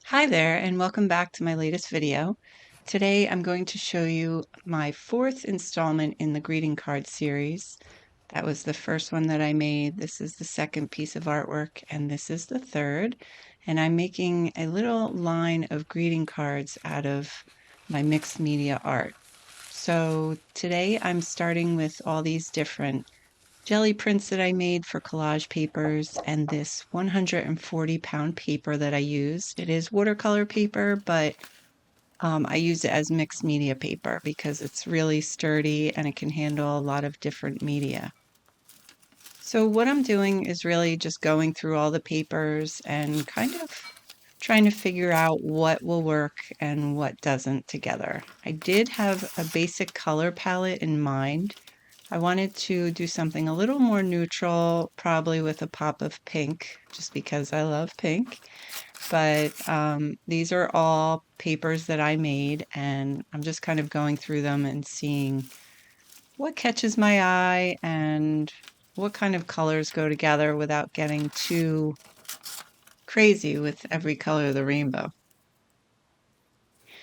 Hi there, and welcome back to my latest video. Today I'm going to show you my fourth installment in the greeting card series. That was the first one that I made. This is the second piece of artwork, and this is the third. And I'm making a little line of greeting cards out of my mixed media art. So today I'm starting with all these different jelly prints that I made for collage papers and this 140-pound paper that I used. It is watercolor paper, but I use it as mixed media paper because it's really sturdy and it can handle a lot of different media. So what I'm doing is really just going through all the papers and kind of trying to figure out what will work and what doesn't together. I did have a basic color palette in mind. I wanted to do something a little more neutral, probably with a pop of pink, just because I love pink. But these are all papers that I made, and I'm just kind of going through them and seeing what catches my eye and what kind of colors go together without getting too crazy with every color of the rainbow.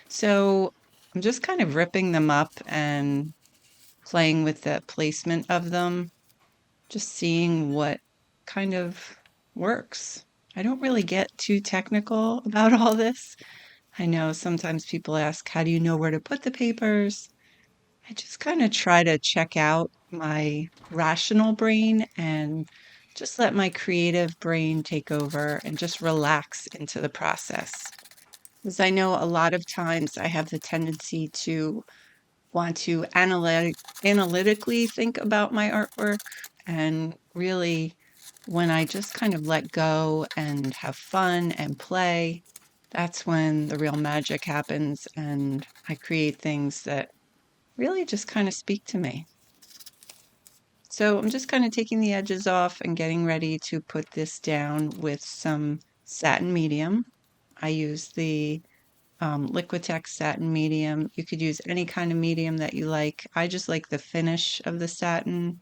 So I'm just kind of ripping them up and playing with the placement of them, just seeing what kind of works. I don't really get too technical about all this. I know sometimes people ask, how do you know where to put the papers? I just kind of try to check out my rational brain and just let my creative brain take over and just relax into the process. Because I know a lot of times I have the tendency to want to analytically think about my artwork. And really, when I just kind of let go and have fun and play, that's when the real magic happens. And I create things that really just kind of speak to me. So I'm just kind of taking the edges off and getting ready to put this down with some satin medium. I use the Liquitex satin medium. You could use any kind of medium that you like. I just like the finish of the satin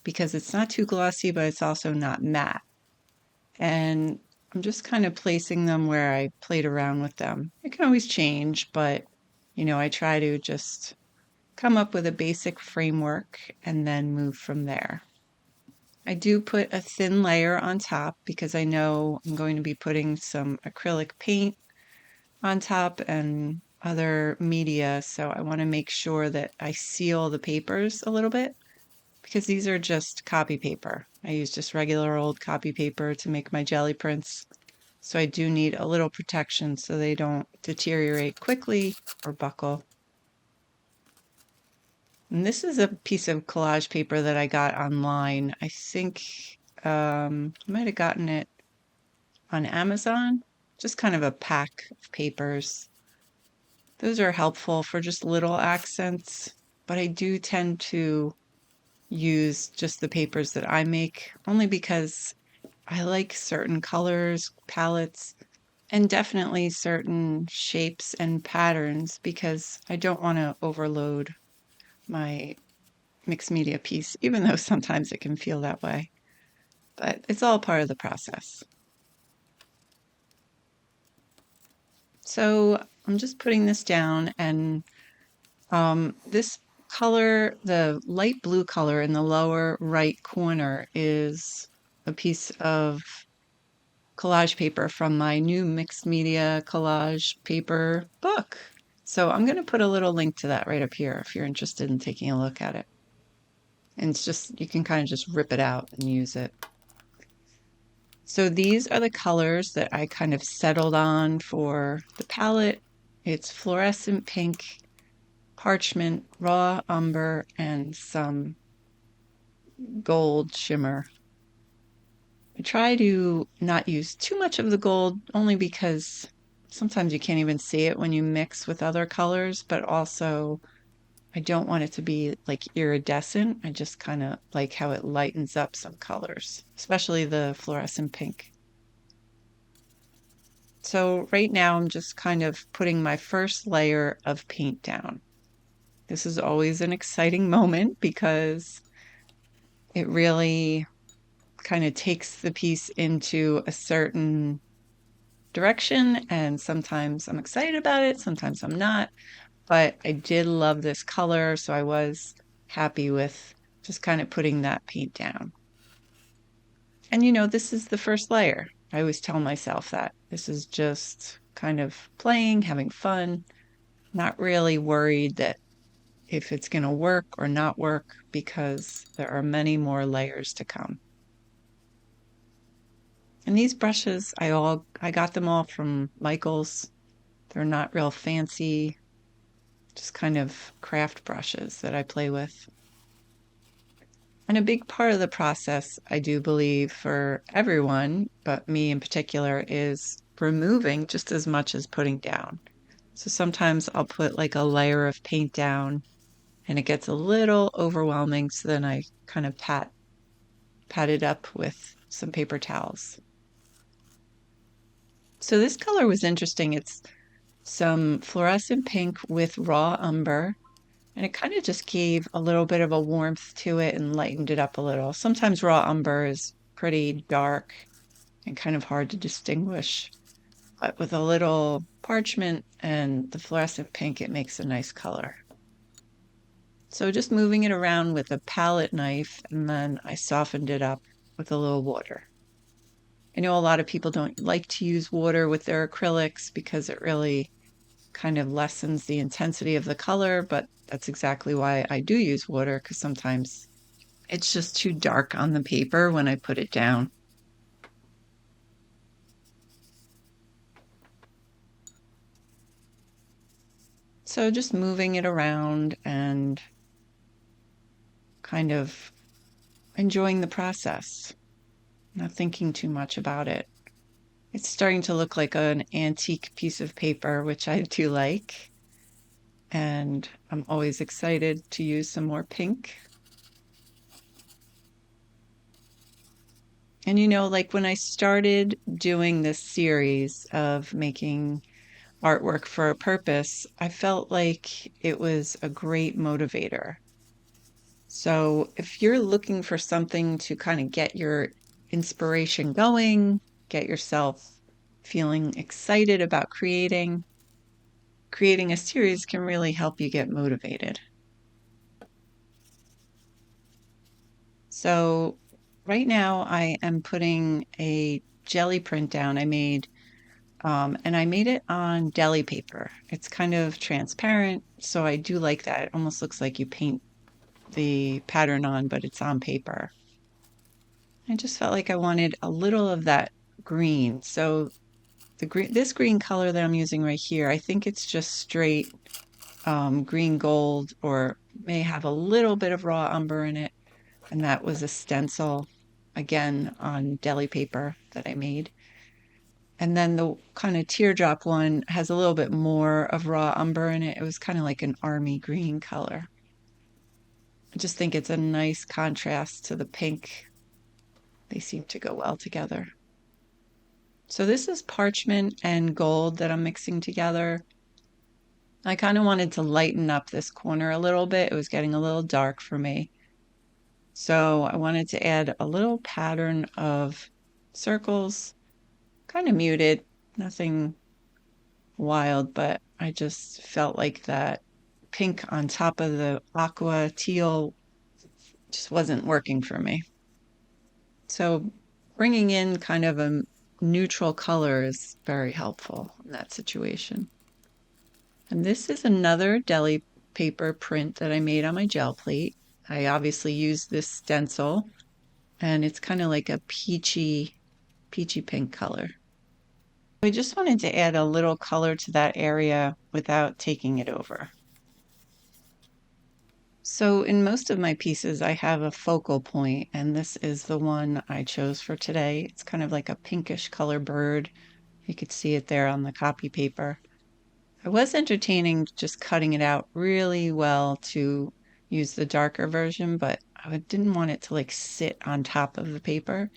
because it's not too glossy, but it's also not matte. And I'm just kind of placing them where I played around with them. It can always change, but I try to just come up with a basic framework and then move from there. I do put a thin layer on top because I know I'm going to be putting some acrylic paint on top and other media. So I want to make sure that I seal the papers a little bit because these are just copy paper. I use just regular old copy paper to make my jelly prints. So I do need a little protection so they don't deteriorate quickly or buckle. And this is a piece of collage paper that I got online. I think I might have gotten it on Amazon. Just kind of a pack of papers. Those are helpful for just little accents, but I do tend to use just the papers that I make only because I like certain colors, palettes, and definitely certain shapes and patterns because I don't want to overload my mixed media piece, even though sometimes it can feel that way. But it's all part of the process. So I'm just putting this down, and this color, the light blue color in the lower right corner, is a piece of collage paper from my new mixed media collage paper book. So I'm going to put a little link to that right up here if you're interested in taking a look at it. And it's just, you can kind of just rip it out and use it. So these are the colors that I kind of settled on for the palette. It's fluorescent pink, parchment, raw umber, and some gold shimmer. I try to not use too much of the gold only because sometimes you can't even see it when you mix with other colors, but also I don't want it to be like iridescent. I just kind of like how it lightens up some colors, especially the fluorescent pink. So right now I'm just kind of putting my first layer of paint down. This is always an exciting moment because it really kind of takes the piece into a certain direction, and sometimes I'm excited about it, sometimes I'm not. But I did love this color, so I was happy with just kind of putting that paint down. And this is the first layer. I always tell myself that this is just kind of playing, having fun, not really worried that if it's going to work or not work because there are many more layers to come. And these brushes, I got them all from Michael's. They're not real fancy, just kind of craft brushes that I play with. And a big part of the process, I do believe, for everyone, but me in particular, is removing just as much as putting down. So sometimes I'll put like a layer of paint down and it gets a little overwhelming. So then I kind of pat it up with some paper towels. So this color was interesting. It's some fluorescent pink with raw umber, and it kind of just gave a little bit of a warmth to it and lightened it up a little. Sometimes raw umber is pretty dark and kind of hard to distinguish, but with a little parchment and the fluorescent pink, it makes a nice color. So just moving it around with a palette knife, and then I softened it up with a little water. I know a lot of people don't like to use water with their acrylics because it really kind of lessens the intensity of the color, but that's exactly why I do use water, because sometimes it's just too dark on the paper when I put it down. So just moving it around and kind of enjoying the process, not thinking too much about it. It's starting to look like an antique piece of paper, which I do like. And I'm always excited to use some more pink. And like when I started doing this series of making artwork for a purpose, I felt like it was a great motivator. So if you're looking for something to kind of get your inspiration going, get yourself feeling excited about creating a series can really help you get motivated. So right now I am putting a jelly print down I made, and I made it on deli paper. It's kind of transparent, so I do like that. It almost looks like you paint the pattern on, but it's on paper. I just felt like I wanted a little of that green. So this green color that I'm using right here, I think it's just straight green gold, or may have a little bit of raw umber in it. And that was a stencil, again, on deli paper that I made. And then the kind of teardrop one has a little bit more of raw umber in it. It was kind of like an army green color. I just think it's a nice contrast to the pink. They seem to go well together. So this is parchment and gold that I'm mixing together. I kind of wanted to lighten up this corner a little bit. It was getting a little dark for me. So I wanted to add a little pattern of circles, kind of muted, nothing wild, but I just felt like that pink on top of the aqua teal just wasn't working for me. So bringing in kind of a neutral color is very helpful in that situation. And this is another deli paper print that I made on my gel plate. I obviously used this stencil, and it's kind of like a peachy pink color. I just wanted to add a little color to that area without taking it over. So in most of my pieces, I have a focal point, and this is the one I chose for today. It's kind of like a pinkish color bird. You could see it there on the copy paper. I was entertaining just cutting it out really well to use the darker version, but I didn't want it to like sit on top of the paper.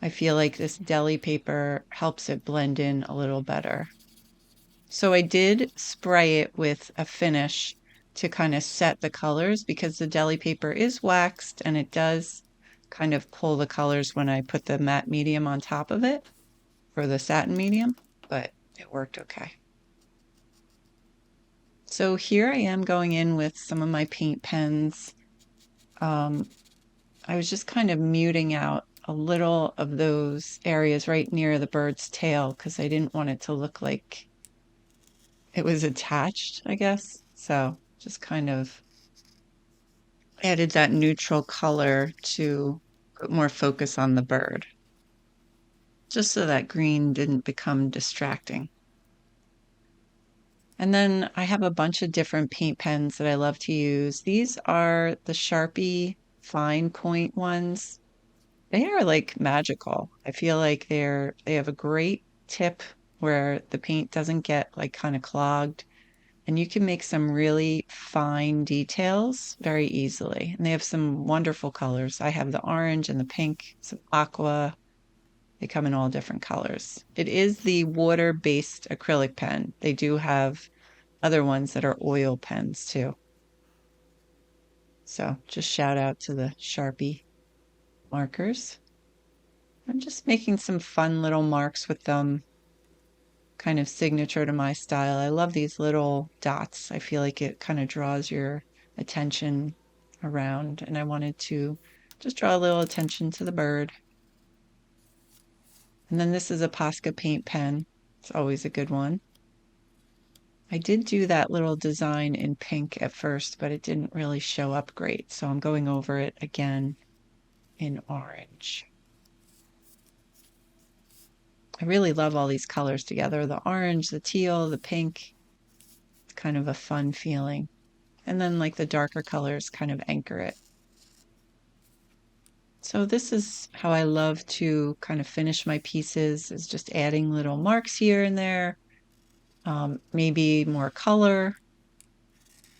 I feel like this deli paper helps it blend in a little better. So I did spray it with a finish to kind of set the colors, because the deli paper is waxed and it does kind of pull the colors when I put the matte medium on top of it, or the satin medium. but it worked okay. So here I am going in with some of my paint pens. I was just kind of muting out a little of those areas right near the bird's tail because I didn't want it to look like it was attached, I guess. So just kind of added that neutral color to put more focus on the bird, just so that green didn't become distracting. And then I have a bunch of different paint pens that I love to use. These are the Sharpie fine point ones. They are like magical. I feel like they have a great tip where the paint doesn't get like kind of clogged, and you can make some really fine details very easily. And they have some wonderful colors. I have the orange and the pink, some aqua. They come in all different colors. It is the water-based acrylic pen. They do have other ones that are oil pens too. So just shout out to the Sharpie markers. I'm just making some fun little marks with them, kind of signature to my style. I love these little dots. I feel like it kind of draws your attention around, and I wanted to just draw a little attention to the bird. And then this is a Posca paint pen. It's always a good one. I did do that little design in pink at first, but it didn't really show up great. So I'm going over it again in orange. I really love all these colors together, the orange, the teal, the pink. It's kind of a fun feeling. And then like the darker colors kind of anchor it. So this is how I love to kind of finish my pieces, is just adding little marks here and there, maybe more color,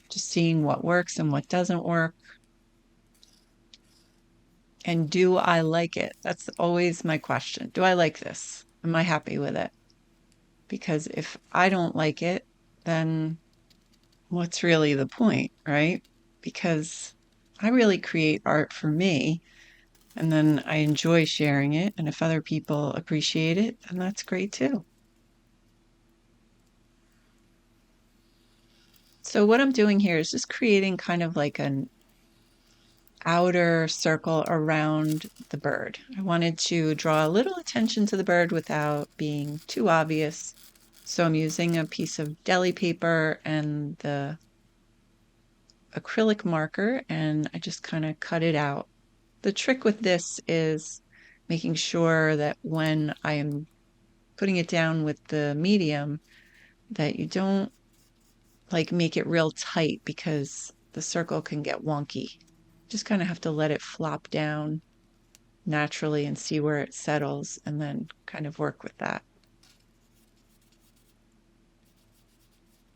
just seeing what works and what doesn't work. And do I like it? That's always my question. Do I like this? Am I happy with it? Because if I don't like it, then what's really the point, right? Because I really create art for me, and then I enjoy sharing it. And if other people appreciate it, then that's great too. So what I'm doing here is just creating kind of like an outer circle around the bird. I wanted to draw a little attention to the bird without being too obvious. So I'm using a piece of deli paper and the acrylic marker, and I just kind of cut it out. The trick with this is making sure that when I am putting it down with the medium, that you don't like make it real tight because the circle can get wonky. Just kind of have to let it flop down naturally and see where it settles, and then kind of work with that.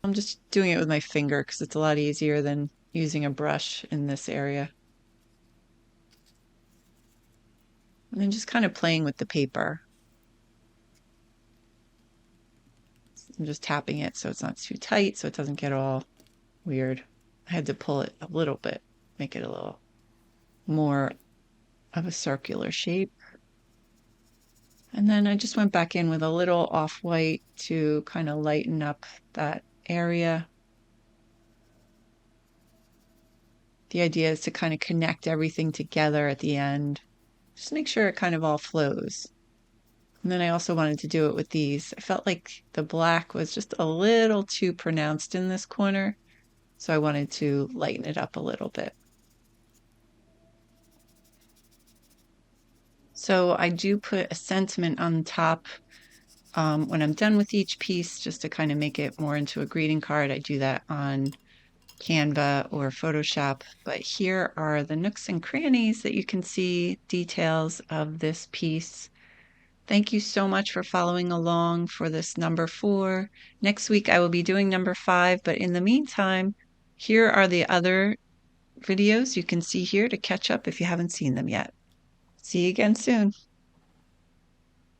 I'm just doing it with my finger because it's a lot easier than using a brush in this area. And then just kind of playing with the paper. I'm just tapping it so it's not too tight, so it doesn't get all weird. I had to pull it a little bit, make it a little more of a circular shape. And then I just went back in with a little off-white to kind of lighten up that area. The idea is to kind of connect everything together at the end. Just make sure it kind of all flows. And then I also wanted to do it with these. I felt like the black was just a little too pronounced in this corner, so I wanted to lighten it up a little bit. So I do put a sentiment on top when I'm done with each piece, just to kind of make it more into a greeting card. I do that on Canva or Photoshop, but here are the nooks and crannies that you can see details of this piece. Thank you so much for following along for this number 4. Next week I will be doing number 5, but in the meantime, here are the other videos you can see here to catch up if you haven't seen them yet. See you again soon.